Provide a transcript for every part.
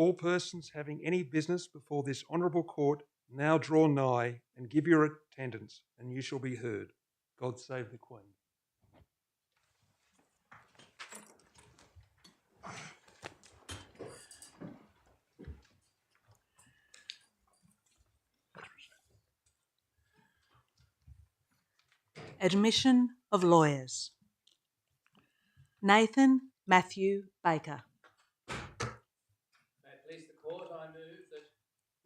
all persons having any business before this honourable court now draw nigh and give your attendance, and you shall be heard. God save the Queen. Admission of lawyers. Nathan Matthew Baker. May it please the court, I move that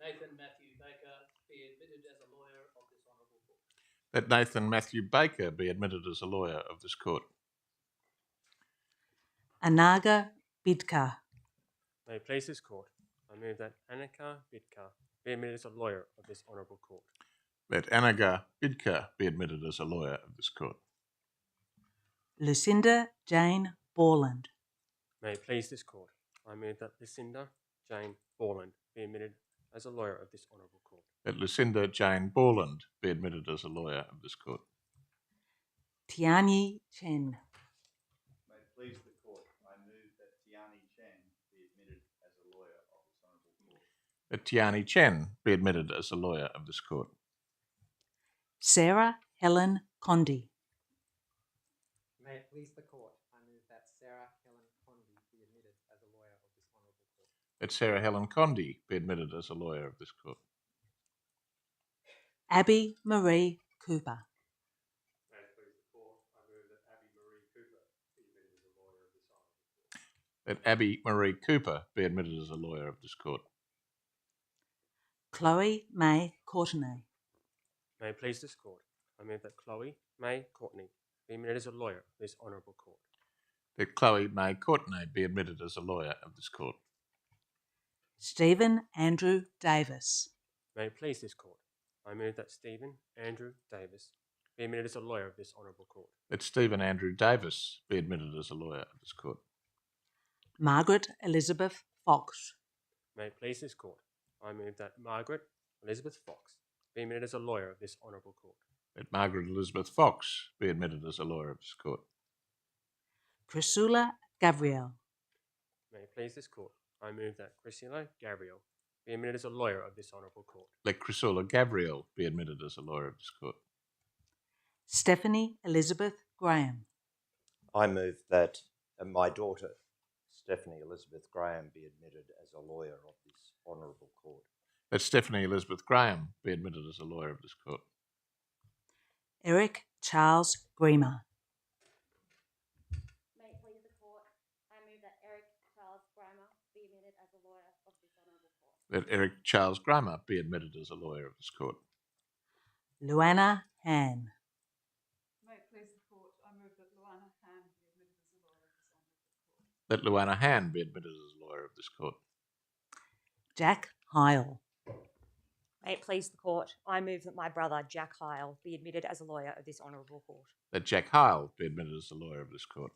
Nathan Matthew Baker be admitted as a lawyer of this honourable court. That Nathan Matthew Baker be admitted as a lawyer of this court. Anaga Bidkar. May it please this court, I move that Annika Bidkar be admitted as a lawyer of this honourable court. That Anaga Bidkar be admitted as a lawyer of this court. Lucinda Jane Borland. May it please this court, I move that Lucinda Jane Borland be admitted as a lawyer of this honourable court. That Lucinda Jane Borland be admitted as a lawyer of this court. Tiani Chen. May it please the court, I move that Tiani Chen be admitted as a lawyer of this honourable court. That Tiani Chen be admitted as a lawyer of this court. Sarah Helen Condi. May it please the court, I move that Sarah Helen Condi be admitted as a lawyer of this honourable court. That Sarah Helen Condi be admitted as a lawyer of this court. Abby Marie Cooper. May it please the court, I move that Abby Marie Cooper be admitted as a lawyer of this honourable court. That Abby Marie Cooper be admitted as a lawyer of this court. Chloe May Courtenay. May it please this court, I move that Chloe May Courtney be admitted as a lawyer of this honourable court. That Chloe May Courtenay be admitted as a lawyer of this court. Stephen Andrew Davis. May it please this court, I move that Stephen Andrew Davis be admitted as a lawyer of this honourable court. That Stephen Andrew Davis be admitted as a lawyer of this court. Margaret Elizabeth Fox. May it please this court, I move that Margaret Elizabeth Fox be admitted as a lawyer of this honourable court. That Margaret Elizabeth Fox be admitted as a lawyer of this court. Chrysula Gabriel. May it please this court, I move that Chrysula Gabriel be admitted as a lawyer of this honourable court. Let Chrysula Gabriel be admitted as a lawyer of this court. Stephanie Elizabeth Graham. I move that my daughter, Stephanie Elizabeth Graham, be admitted as a lawyer of this honourable court. Let Stephanie Elizabeth Graham be admitted as a lawyer of this court. Eric Charles Bremer. May it please the court, I move that Eric Charles Grimer be admitted as a lawyer of this honourable court. Let Eric Charles Graham be admitted as a lawyer of this court. Luana Han. May it please the court, I move that Luana Han be admitted as a lawyer of this honourable court. Let Luana Han be admitted as a lawyer of this court. Jack Heil. May it please the court, I move that my brother Jack Heil be admitted as a lawyer of this honourable court. Let Jack Heil be admitted as a lawyer of this court.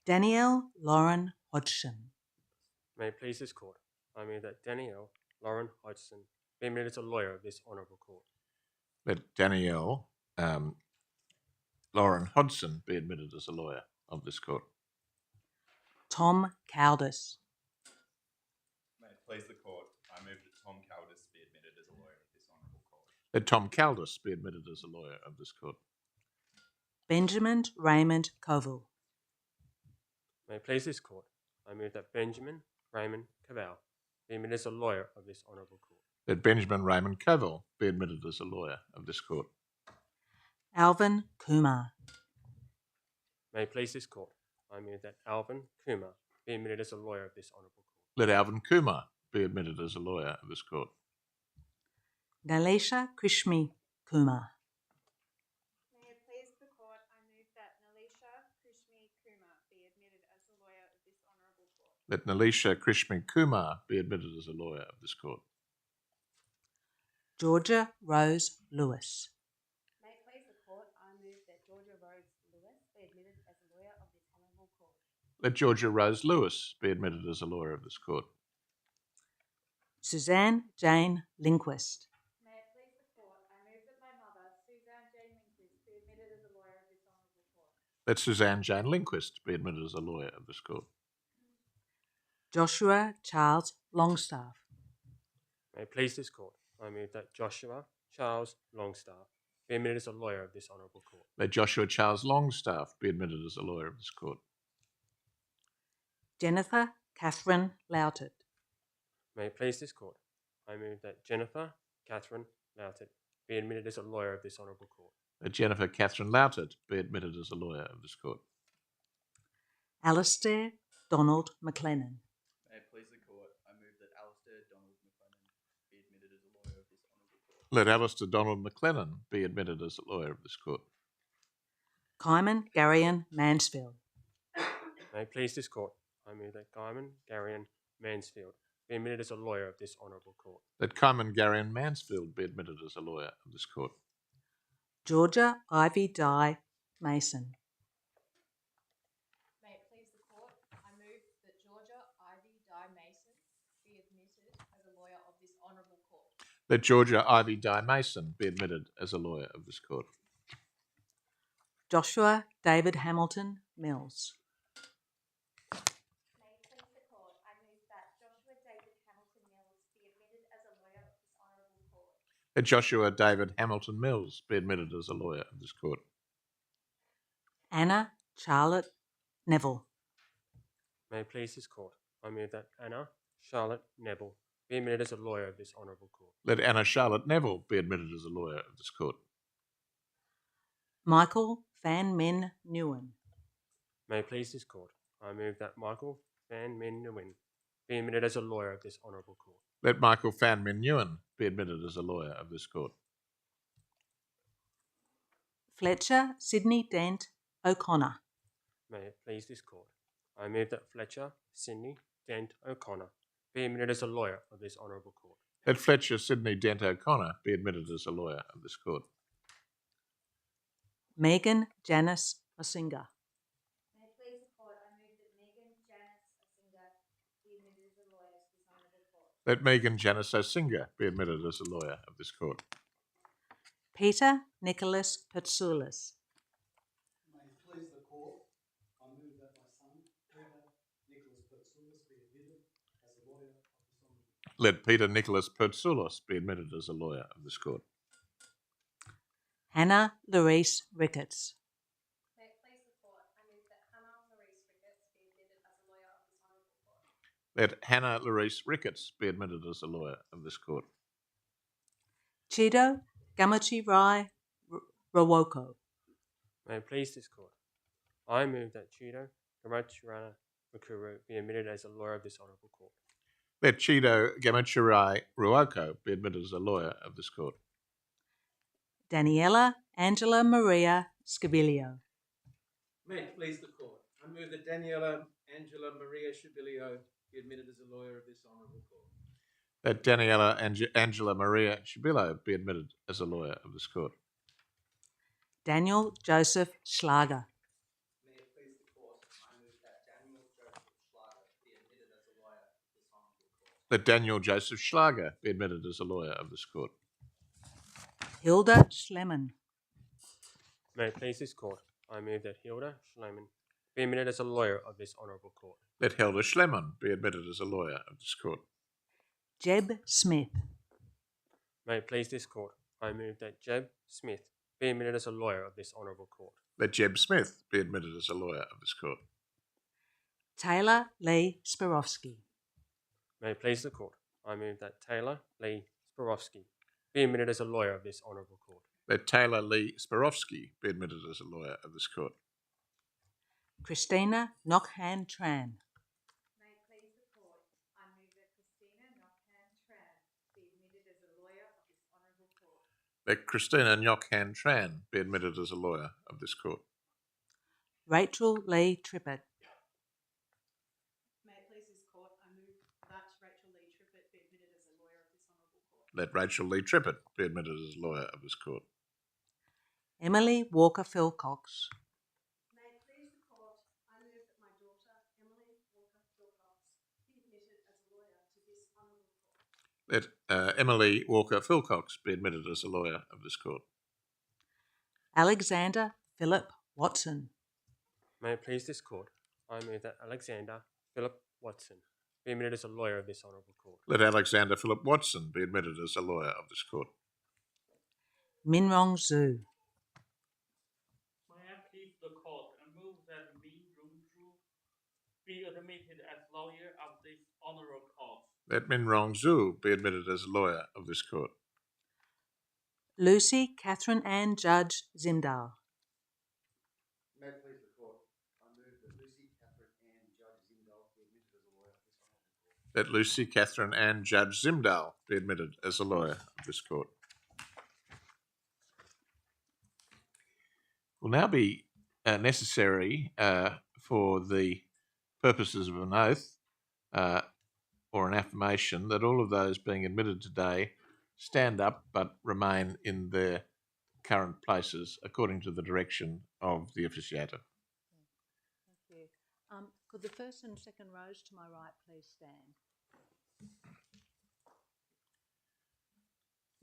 Danielle Lauren Hodgson. May it please this court, I move that Danielle Lauren Hodgson be admitted as a lawyer of this honourable court. Let Danielle Lauren Hodgson be admitted as a lawyer of this court. Tom Caldis. May it please the court, I move that Tom Caldis be admitted as a lawyer of this honourable court. Let Tom Caldis be admitted as a lawyer of this court. Benjamin Raymond Covell. May it please this court, I move that Benjamin Raymond Cavell be admitted as a lawyer of this honourable court. Let Benjamin Raymond Covell be admitted as a lawyer of this court. Alvin Kumar. May it please this court, I move that Alvin Kumar be admitted as a lawyer of this honourable court. Let Alvin Kumar be admitted as a lawyer of this court. Nalisha Krishmi Kumar. May it please the court, I move that Nalisha Krishmi Kumar be admitted as a lawyer of this honourable court. Let Nalisha Krishmi Kumar be admitted as a lawyer of this court. Georgia Rose Lewis. May it please the court, I move that Georgia Rose Lewis be admitted as a lawyer of this honourable court. Let Georgia Rose Lewis be admitted as a lawyer of this court. Suzanne Jane Lindquist. May it please the court, I move that my mother, Suzanne Jane Lindquist, be admitted as a lawyer of this honourable court. Let Suzanne Jane Lindquist be admitted as a lawyer of this court. Joshua Charles Longstaff. May it please this court, I move that Joshua Charles Longstaff be admitted as a lawyer of this honourable court. Let Joshua Charles Longstaff be admitted as a lawyer of this court. Jennifer Catherine Louted. May it please this court, I move that Jennifer Catherine Louted be admitted as a lawyer of this honourable court. Let Jennifer Catherine Louted be admitted as a lawyer of this court. Alistair Donald McLennan. May it please the court, I move that Alistair Donald McLennan be admitted as a lawyer of this honourable court. Let Alistair Donald McLennan be admitted as a lawyer of this court. Kymon Garion Mansfield. May it please this court, I move that Kymon Garion Mansfield be admitted as a lawyer of this honourable court. Let Kymon Garion Mansfield be admitted as a lawyer of this court. Georgia Ivy Dye Mason. May it please the court, I move that Georgia Ivy Dye Mason be admitted as a lawyer of this honourable court. Let Georgia Ivy Dye Mason be admitted as a lawyer of this court. Joshua David Hamilton Mills. May it please the court, I move that Joshua David Hamilton Mills be admitted as a lawyer of this honourable court. Let Joshua David Hamilton Mills be admitted as a lawyer of this court. Anna Charlotte Neville. May it please this court, I move that Anna Charlotte Neville be admitted as a lawyer of this honourable court. Let Anna Charlotte Neville be admitted as a lawyer of this court. Michael Van Min Nguyen. May it please this court, I move that Michael Van Min Nguyen be admitted as a lawyer of this honourable court. Let Michael Van Min Nguyen be admitted as a lawyer of this court. Fletcher Sydney Dent O'Connor. May it please this court, I move that Fletcher Sydney Dent O'Connor be admitted as a lawyer of this honourable court. Let Fletcher Sydney Dent O'Connor be admitted as a lawyer of this court. Megan Janice Osinga. May it please the court, I move that Megan Janice Osinga be admitted as a lawyer of this honourable court. Let Megan Janice Osinga be admitted as a lawyer of this court. Peter Nicholas Pertsoulis. May it please the court, I move that my son, Peter Nicholas Pertsoulis, be admitted as a lawyer of this honourable court. Let Peter Nicholas Pertsoulis be admitted as a lawyer of this court. Hannah Louise Ricketts. May it please the court, I move that Hannah Louise Ricketts be admitted as a lawyer of this honourable court. Let Hannah Louise Ricketts be admitted as a lawyer of this court. Chido Gamachi Rai Rawoko. May it please this court, I move that Chido Gamachirana Makuru be admitted as a lawyer of this honourable court. Let Chido Gamachirai Ruoko be admitted as a lawyer of this court. Daniela Angela Maria Scavilio. May it please the court, I move that Daniela Angela Maria Scibilio be admitted as a lawyer of this honourable court. Let Daniela Angela Maria Scibillo be admitted as a lawyer of this court. Daniel Joseph Schlager. May it please the court, I move that Daniel Joseph Schlager be admitted as a lawyer of this honourable court. Let Daniel Joseph Schlager be admitted as a lawyer of this court. Hilda Schlemmen. May it please this court, I move that Hilda Schleiman be admitted as a lawyer of this honourable court. Let Hilda Schlemmen be admitted as a lawyer of this court. Jeb Smith. May it please this court, I move that Jeb Smith be admitted as a lawyer of this honourable court. Let Jeb Smith be admitted as a lawyer of this court. Taylor Lee Spirovsky. May it please the court, I move that Taylor Lee Spirovsky be admitted as a lawyer of this honourable court. Let Taylor Lee Spirovsky be admitted as a lawyer of this court. Christina Knockhan Tran. May it please the court, I move that Christina Knockhan Tran be admitted as a lawyer of this honourable court. Let Christina Knockhan Tran be admitted as a lawyer of this court. Rachel Lee Trippett. May it please this court, I move that Rachel Lee Trippett be admitted as a lawyer of this honourable court. Let Rachel Lee Trippett be admitted as a lawyer of this court. Emily Walker Philcox. May it please the court, I move that my daughter, Emily Walker Philcox, be admitted as a lawyer to this honourable court. Let Emily Walker Philcox be admitted as a lawyer of this court. Alexander Philip Watson. May it please this court, I move that Alexander Philip Watson be admitted as a lawyer of this honourable court. Let Alexander Philip Watson be admitted as a lawyer of this court. Minrong Zhu. May I please the court and move that Min Rongzhu be admitted as lawyer of this honourable court. Let Min Rong Zhu be admitted as a lawyer of this court. Lucy Catherine Ann Judge Zimdal. May it please the court, I move that Lucy Catherine Ann Judge Zimdal be admitted as a lawyer of this honourable court. Let Lucy Catherine Ann Judge Zimdal be admitted as a lawyer of this court. Will now be necessary for the purposes of an oath or an affirmation that all of those being admitted today stand up but remain in their current places according to the direction of the officiator. Thank you. Could the first and second rows to my right please stand?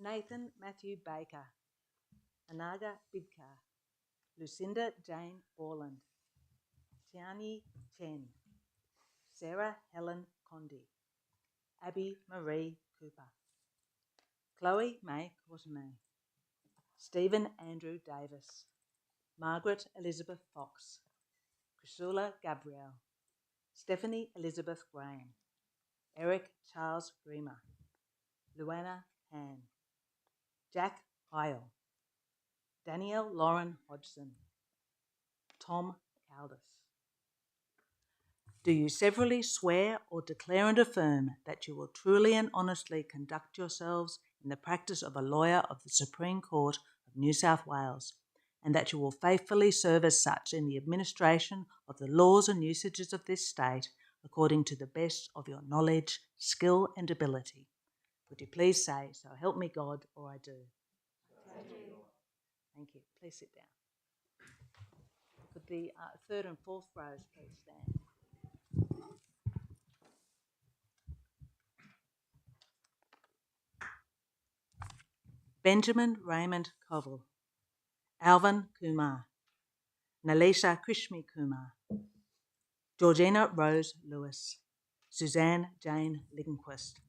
Nathan Matthew Baker, Anaga Bidkar, Lucinda Jane Borland, Tiani Chen, Sarah Helen Condi, Abby Marie Cooper, Chloe May Courtenay, Stephen Andrew Davis, Margaret Elizabeth Fox, Chrysula Gabrielle, Stephanie Elizabeth Graham, Eric Charles Bremer, Luana Han, Jack Heil, Danielle Lauren Hodgson, Tom Caldis. Do you severally swear or declare and affirm that you will truly and honestly conduct yourselves in the practice of a lawyer of the Supreme Court of New South Wales, and that you will faithfully serve as such in the administration of the laws and usages of this state according to the best of your knowledge, skill and ability? Would you please say, "So help me God," or "I do"? Thank you. Please sit down. Could the third and fourth rows please stand? Benjamin Raymond Koval, Alvin Kumar, Nalisha Krishmi Kumar, Georgina Rose Lewis, Suzanne Jane Lindquist,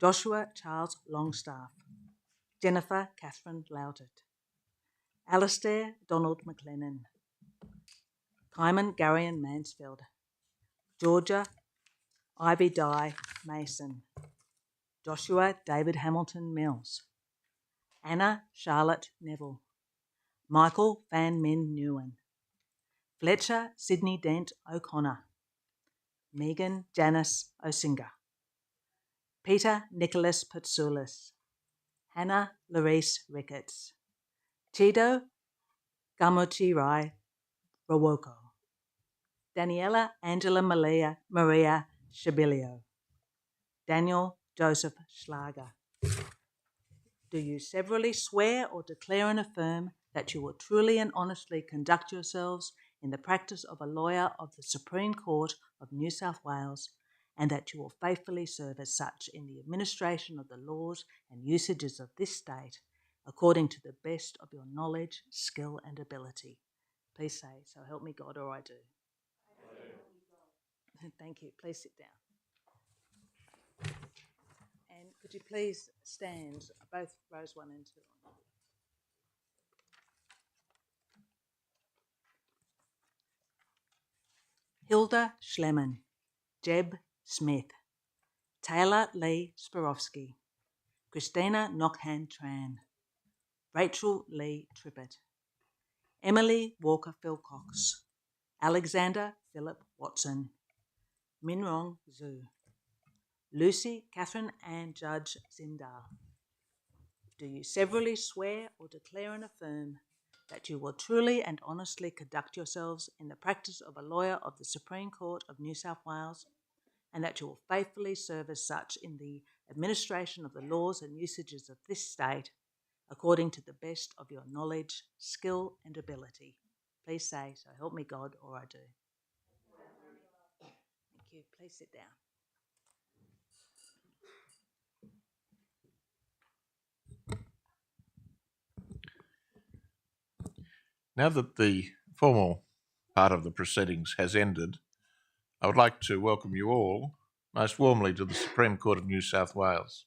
Joshua Charles Longstaff, Jennifer Catherine Loutet, Alistair Donald McLennan, Kyman Garion Mansfield, Georgia Ivy Dye Mason, Joshua David Hamilton Mills, Anna Charlotte Neville, Michael Van Min Newen, Fletcher Sydney Dent O'Connor, Megan Janice Osinger, Peter Nicholas Patsoulis, Hannah Larice Ricketts, Chido Gamuchirai Rawoko, Daniela Angela Maria Shabilio, Daniel Joseph Schlager. Do you severally swear or declare and affirm that you will truly and honestly conduct yourselves in the practice of a lawyer of the Supreme Court of New South Wales, and that you will faithfully serve as such in the administration of the laws and usages of this state, according to the best of your knowledge, skill and ability? Please say, "So help me God," or "I do." Thank you. Please sit down. And could you please stand, both rows 1 and 2? Hilda Schlemmer, Jeb Smith, Taylor Lee Spirovsky, Christina Knockhan Tran, Rachel Lee Trippett, Emily Walker Philcox, Alexander Philip Watson, Minrong Zhu, Lucy Catherine Ann Judge Zimdal. Do you severally swear or declare and affirm that you will truly and honestly conduct yourselves in the practice of a lawyer of the Supreme Court of New South Wales, and that you will faithfully serve as such in the administration of the laws and usages of this state, according to the best of your knowledge, skill and ability? Please say, "So help me God," or "I do." Thank you. Please sit down. Now that the formal part of the proceedings has ended, I would like to welcome you all most warmly to the Supreme Court of New South Wales.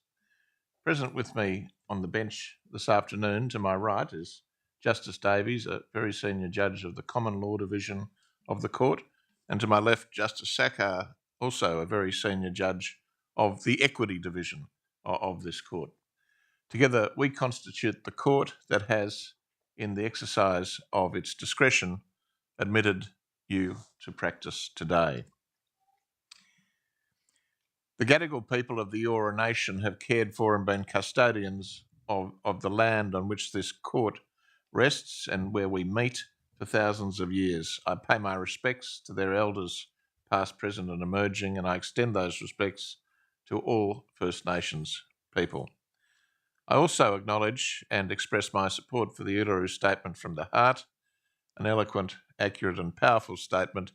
Present with me on the bench this afternoon to my right is Justice Davies, a very senior judge of the Common Law Division of the Court, and to my left, Justice Sackar, also a very senior judge of the Equity Division of this Court. Together, we constitute the Court that has, in the exercise of its discretion, admitted you to practice today. The Gadigal people of the Eora Nation have cared for and been custodians of the land on which this court rests and where we meet for thousands of years. I pay my respects to their elders, past, present and emerging, and I extend those respects to all First Nations people. I also acknowledge and express my support for the Uluru Statement from the Heart, an eloquent, accurate and powerful statement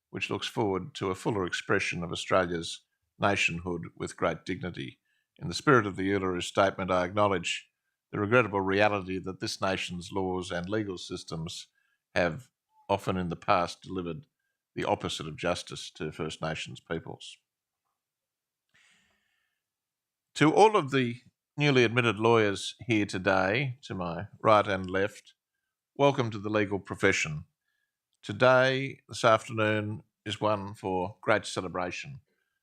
which looks forward to a fuller expression of Australia's nationhood with great dignity. In the spirit of the Uluru Statement, I acknowledge the regrettable reality that this nation's laws and legal systems have often in the past delivered the opposite of justice to First Nations peoples. To all of the newly admitted lawyers here today, to my right and left, welcome to the legal profession. Today, this afternoon, is one for great celebration.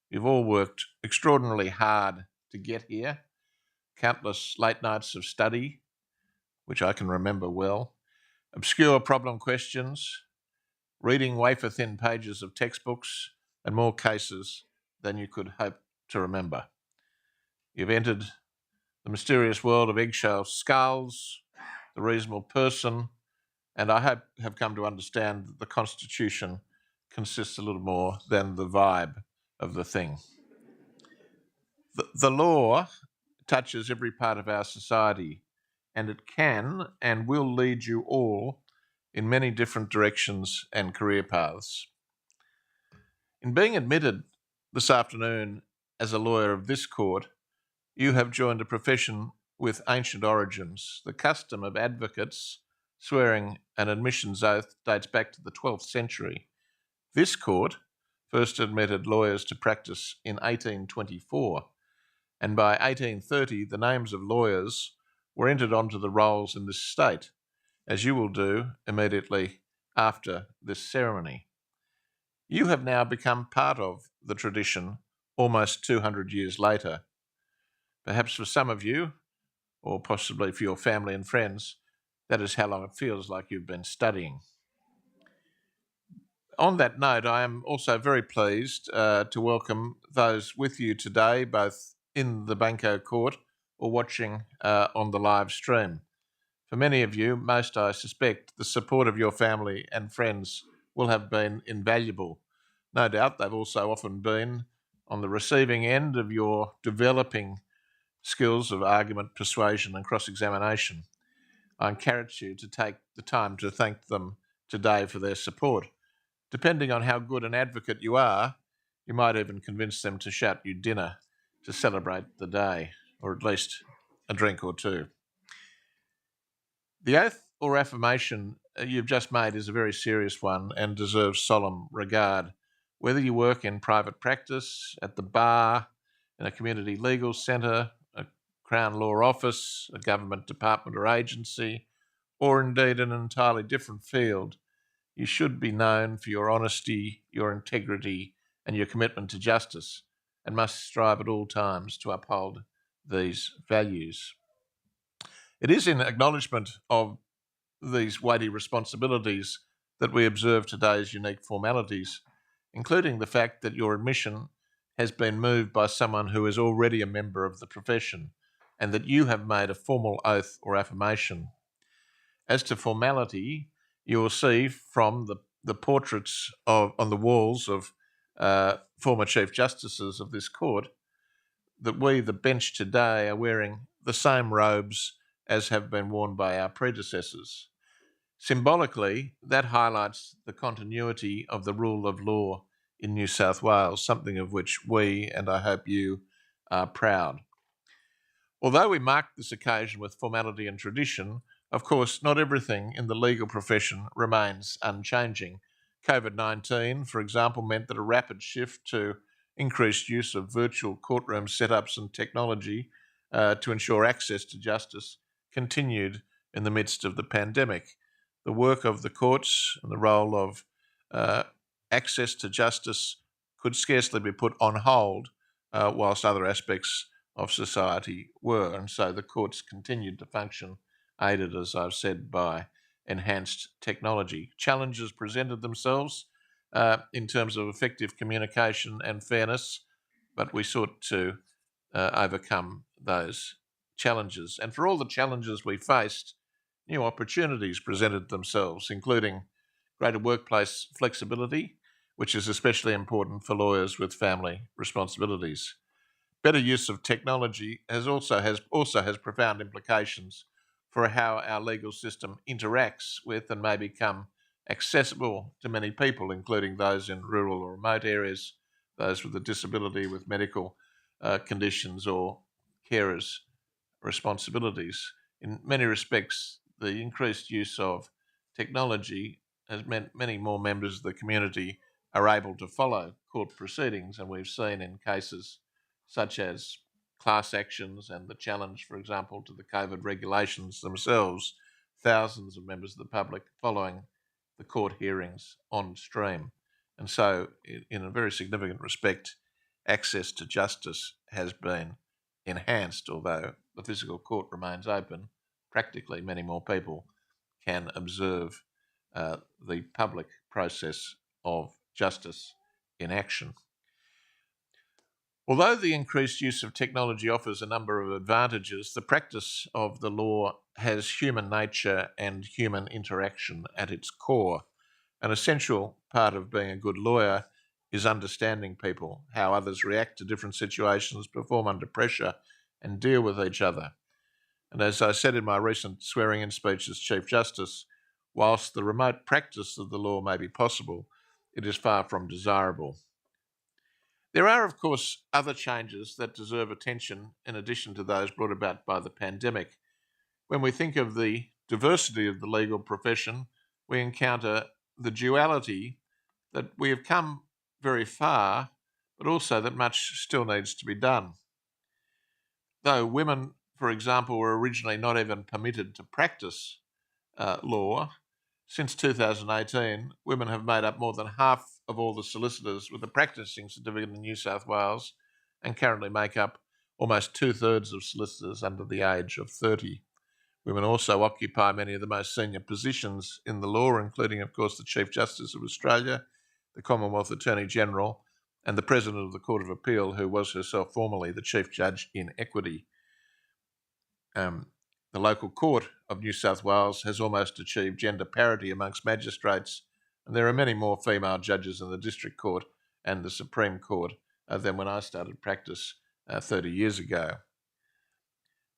You've all worked extraordinarily hard to get here, countless late nights of study, which I can remember well, obscure problem questions, reading wafer-thin pages of textbooks, and more cases than you could hope to remember. You've entered the mysterious world of eggshell skulls, the reasonable person, and I hope have come to understand that the Constitution consists a little more than the vibe of the thing. The law touches every part of our society, and it can and will lead you all in many different directions and career paths. In being admitted this afternoon as a lawyer of this court, you have joined a profession with ancient origins. The custom of advocates swearing an admissions oath dates back to the 12th century. This court first admitted lawyers to practice in 1824, and by 1830 the names of lawyers were entered onto the rolls in this state, as you will do immediately after this ceremony. You have now become part of the tradition almost 200 years later. Perhaps for some of you, or possibly for your family and friends, that is how long it feels like you've been studying. On that note, I am also very pleased to welcome those with you today, both in the Banco court or watching on the live stream. For many of you, most I suspect, the support of your family and friends will have been invaluable. No doubt they've also often been on the receiving end of your developing skills of argument, persuasion and cross-examination. I encourage you to take the time to thank them today for their support. Depending on how good an advocate you are, you might even convince them to shout you dinner to celebrate the day, or at least a drink or two. The oath or affirmation you've just made is a very serious one and deserves solemn regard. Whether you work in private practice, at the bar, in a community legal centre, a Crown Law office, a government department or agency, or indeed in an entirely different field, you should be known for your honesty, your integrity, and your commitment to justice, and must strive at all times to uphold these values. It is in acknowledgement of these weighty responsibilities that we observe today's unique formalities, including the fact that your admission has been moved by someone who is already a member of the profession, and that you have made a formal oath or affirmation. As to formality, you will see from the portraits on the walls of former Chief Justices of this court that we, the bench today, are wearing the same robes as have been worn by our predecessors. Symbolically, that highlights the continuity of the rule of law in New South Wales, something of which we, and I hope you, are proud. Although we mark this occasion with formality and tradition, of course, not everything in the legal profession remains unchanging. COVID-19, for example, meant that a rapid shift to increased use of virtual courtroom setups and technology to ensure access to justice continued in the midst of the pandemic. The work of the courts and the role of access to justice could scarcely be put on hold whilst other aspects of society were. And so the courts continued to function, aided, as I've said, by enhanced technology. Challenges presented themselves in terms of effective communication and fairness, but we sought to overcome those challenges. And for all the challenges we faced, new opportunities presented themselves, including greater workplace flexibility, which is especially important for lawyers with family responsibilities. Better use of technology also has profound implications for how our legal system interacts with and may become accessible to many people, including those in rural or remote areas, those with a disability, with medical conditions, or carers' responsibilities. In many respects, the increased use of technology has meant many more members of the community are able to follow court proceedings, and we've seen in cases such as class actions and the challenge, for example, to the COVID regulations themselves, thousands of members of the public following the court hearings on stream. And so, in a very significant respect, access to justice has been enhanced. Although the physical court remains open, practically many more people can observe the public process of justice in action. Although the increased use of technology offers a number of advantages, the practice of the law has human nature and human interaction at its core. An essential part of being a good lawyer is understanding people, how others react to different situations, perform under pressure, and deal with each other. And as I said in my recent swearing-in speech as Chief Justice, whilst the remote practice of the law may be possible, it is far from desirable. There are, of course, other changes that deserve attention in addition to those brought about by the pandemic. When we think of the diversity of the legal profession, we encounter the duality that we have come very far, but also that much still needs to be done. Though women, for example, were originally not even permitted to practice law, since 2018, women have made up more than half of all the solicitors with a practicing certificate in New South Wales and currently make up almost 2/3 of solicitors under the age of 30. Women also occupy many of the most senior positions in the law, including, of course, the Chief Justice of Australia, the Commonwealth Attorney General, and the President of the Court of Appeal, who was herself formerly the Chief Judge in Equity. The local court of New South Wales has almost achieved gender parity amongst magistrates, and there are many more female judges in the District Court and the Supreme Court than when I started practice 30 years ago.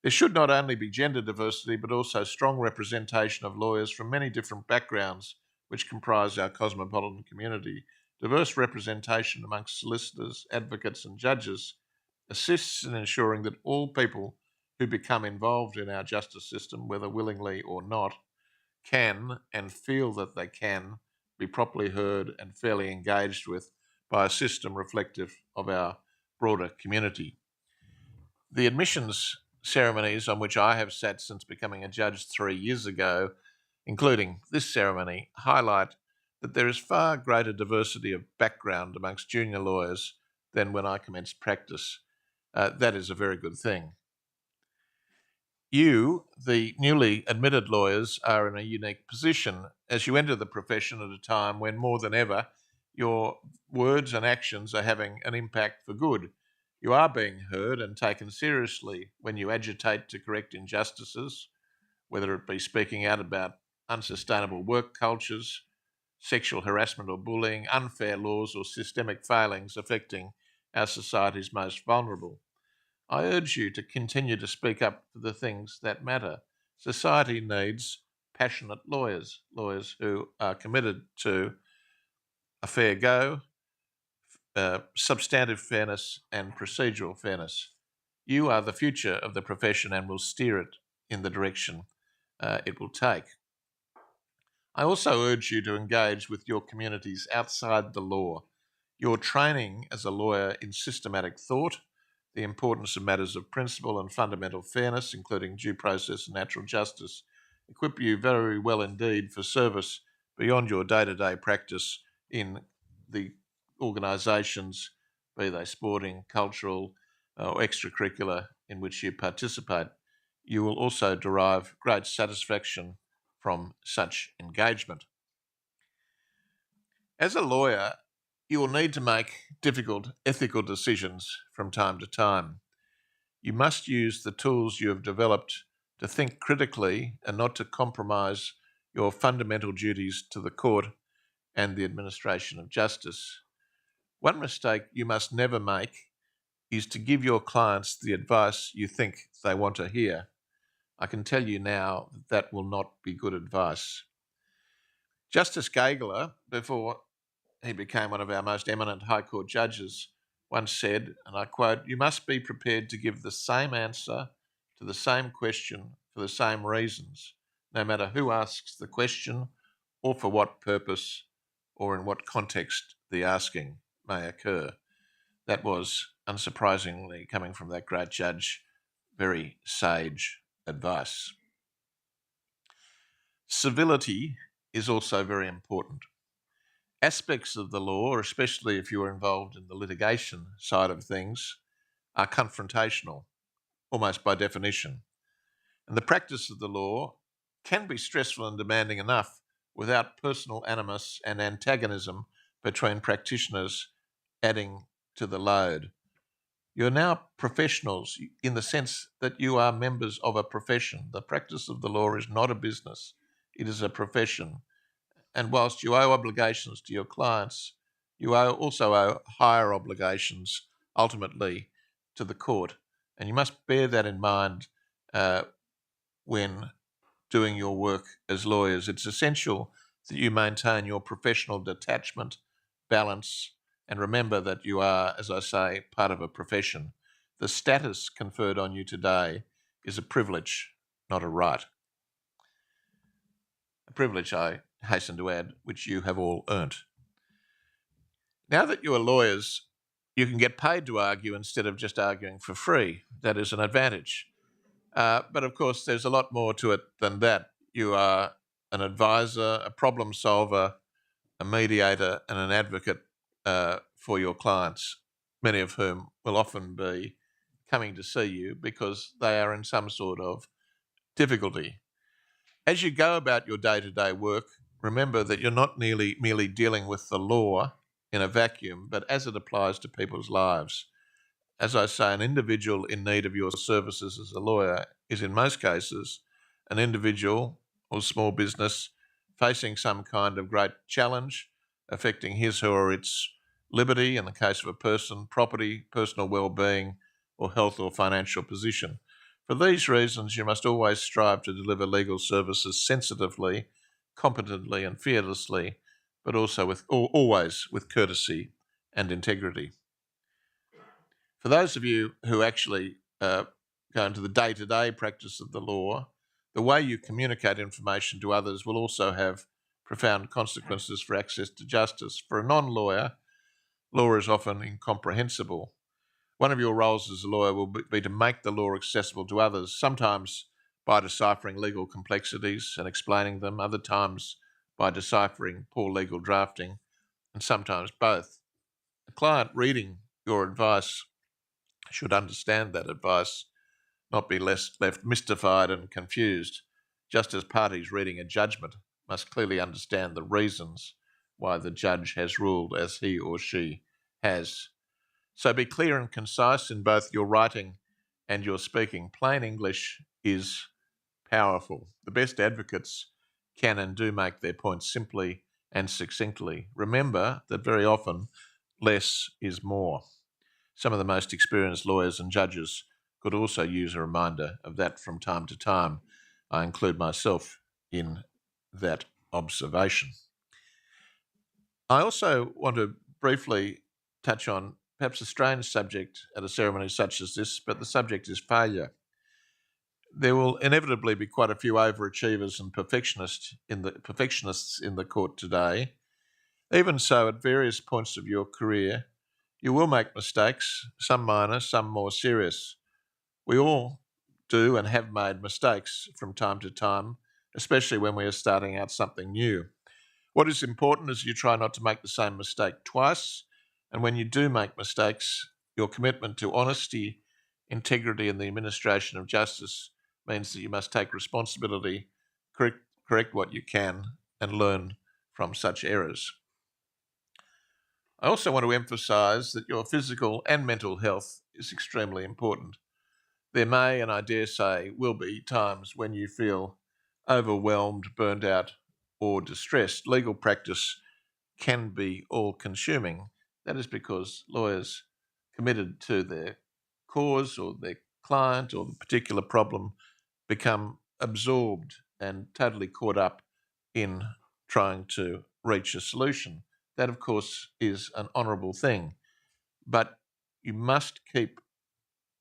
There should not only be gender diversity, but also strong representation of lawyers from many different backgrounds which comprise our cosmopolitan community. Diverse representation amongst solicitors, advocates and judges assists in ensuring that all people who become involved in our justice system, whether willingly or not, can and feel that they can be properly heard and fairly engaged with by a system reflective of our broader community. The admissions ceremonies on which I have sat since becoming a judge 3 years ago, including this ceremony, highlight that there is far greater diversity of background amongst junior lawyers than when I commenced practice. That is a very good thing. You, the newly admitted lawyers, are in a unique position as you enter the profession at a time when more than ever your words and actions are having an impact for good. You are being heard and taken seriously when you agitate to correct injustices, whether it be speaking out about unsustainable work cultures, sexual harassment or bullying, unfair laws or systemic failings affecting our society's most vulnerable. I urge you to continue to speak up for the things that matter. Society needs passionate lawyers, lawyers who are committed to a fair go, substantive fairness and procedural fairness. You are the future of the profession and will steer it in the direction it will take. I also urge you to engage with your communities outside the law. Your training as a lawyer in systematic thought, the importance of matters of principle and fundamental fairness, including due process and natural justice, equip you very well indeed for service beyond your day-to-day practice in the organisations, be they sporting, cultural, or extracurricular, in which you participate. You will also derive great satisfaction from such engagement. As a lawyer, you will need to make difficult ethical decisions from time to time. You must use the tools you have developed to think critically and not to compromise your fundamental duties to the court and the administration of justice. One mistake you must never make is to give your clients the advice you think they want to hear. I can tell you now that that will not be good advice. Justice Gageler, before he became one of our most eminent High Court judges, once said, and I quote, "You must be prepared to give the same answer to the same question for the same reasons, no matter who asks the question or for what purpose or in what context the asking may occur." That was, unsurprisingly, coming from that great judge, very sage advice. Civility is also very important. Aspects of the law, especially if you are involved in the litigation side of things, are confrontational, almost by definition. And the practice of the law can be stressful and demanding enough without personal animus and antagonism between practitioners adding to the load. You're now professionals in the sense that you are members of a profession. The practice of the law is not a business, it is a profession. And whilst you owe obligations to your clients, you also owe higher obligations ultimately to the court. And you must bear that in mind when doing your work as lawyers. It's essential that you maintain your professional detachment, balance, and remember that you are, as I say, part of a profession. The status conferred on you today is a privilege, not a right. A privilege, I hasten to add, which you have all earned. Now that you are lawyers, you can get paid to argue instead of just arguing for free. That is an advantage. But of course, there's a lot more to it than that. You are an advisor, a problem solver, a mediator, and an advocate for your clients, many of whom will often be coming to see you because they are in some sort of difficulty. As you go about your day-to-day work, remember that you're not merely dealing with the law in a vacuum, but as it applies to people's lives. As I say, an individual in need of your services as a lawyer is in most cases an individual or small business facing some kind of great challenge affecting his or its liberty, in the case of a person, property, personal well-being, or health or financial position. For these reasons, you must always strive to deliver legal services sensitively, competently, and fearlessly, but also always with courtesy and integrity. For those of you who actually go into the day-to-day practice of the law, the way you communicate information to others will also have profound consequences for access to justice. For a non-lawyer, law is often incomprehensible. One of your roles as a lawyer will be to make the law accessible to others, sometimes by deciphering legal complexities and explaining them, other times by deciphering poor legal drafting, and sometimes both. A client reading your advice should understand that advice, not be left mystified and confused, just as parties reading a judgment must clearly understand the reasons why the judge has ruled as he or she has. So be clear and concise in both your writing and your speaking. Plain English is powerful. The best advocates can and do make their points simply and succinctly. Remember that very often less is more. Some of the most experienced lawyers and judges could also use a reminder of that from time to time. I include myself in that observation. I also want to briefly touch on perhaps a strange subject at a ceremony such as this, but the subject is failure. There will inevitably be quite a few overachievers and perfectionists in the court today. Even so, at various points of your career, you will make mistakes, some minor, some more serious. We all do and have made mistakes from time to time, especially when we are starting out something new. What is important is you try not to make the same mistake twice, and when you do make mistakes, your commitment to honesty, integrity, and the administration of justice means that you must take responsibility, correct what you can, and learn from such errors. I also want to emphasise that your physical and mental health is extremely important. There may, and I dare say, will be times when you feel overwhelmed, burnt out, or distressed. Legal practice can be all-consuming. That is because lawyers committed to their cause or their client or the particular problem become absorbed and totally caught up in trying to reach a solution. That, of course, is an honourable thing. But you must keep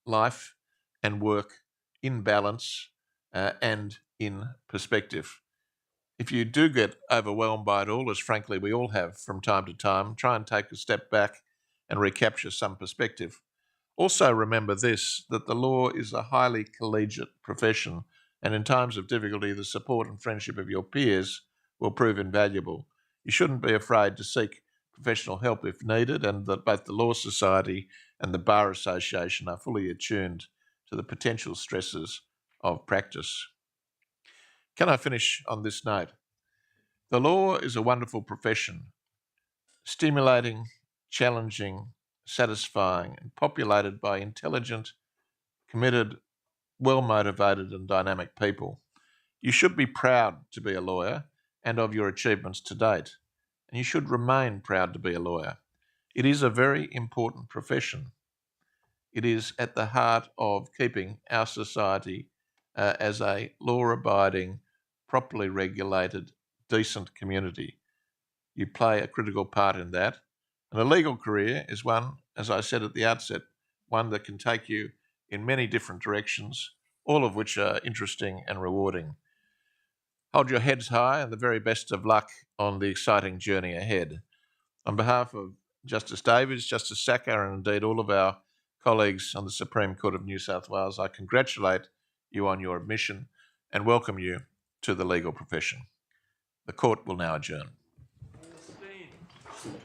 life and work in balance and in perspective. If you do get overwhelmed by it all, as frankly we all have from time to time, try and take a step back and recapture some perspective. Also remember this, that the law is a highly collegiate profession, and in times of difficulty, the support and friendship of your peers will prove invaluable. You shouldn't be afraid to seek professional help if needed, and that both the Law Society and the Bar Association are fully attuned to the potential stresses of practice. Can I finish on this note? The law is a wonderful profession, stimulating, challenging, satisfying, and populated by intelligent, committed, well-motivated and dynamic people. You should be proud to be a lawyer and of your achievements to date, and you should remain proud to be a lawyer. It is a very important profession. It is at the heart of keeping our society as a law-abiding, properly regulated, decent community. You play a critical part in that. And a legal career is one, as I said at the outset, one that can take you in many different directions, all of which are interesting and rewarding. Hold your heads high and the very best of luck on the exciting journey ahead. On behalf of Justice Davies, Justice Saka, and indeed all of our colleagues on the Supreme Court of New South Wales, I congratulate you on your admission and welcome you to the legal profession. The court will now adjourn. Stand.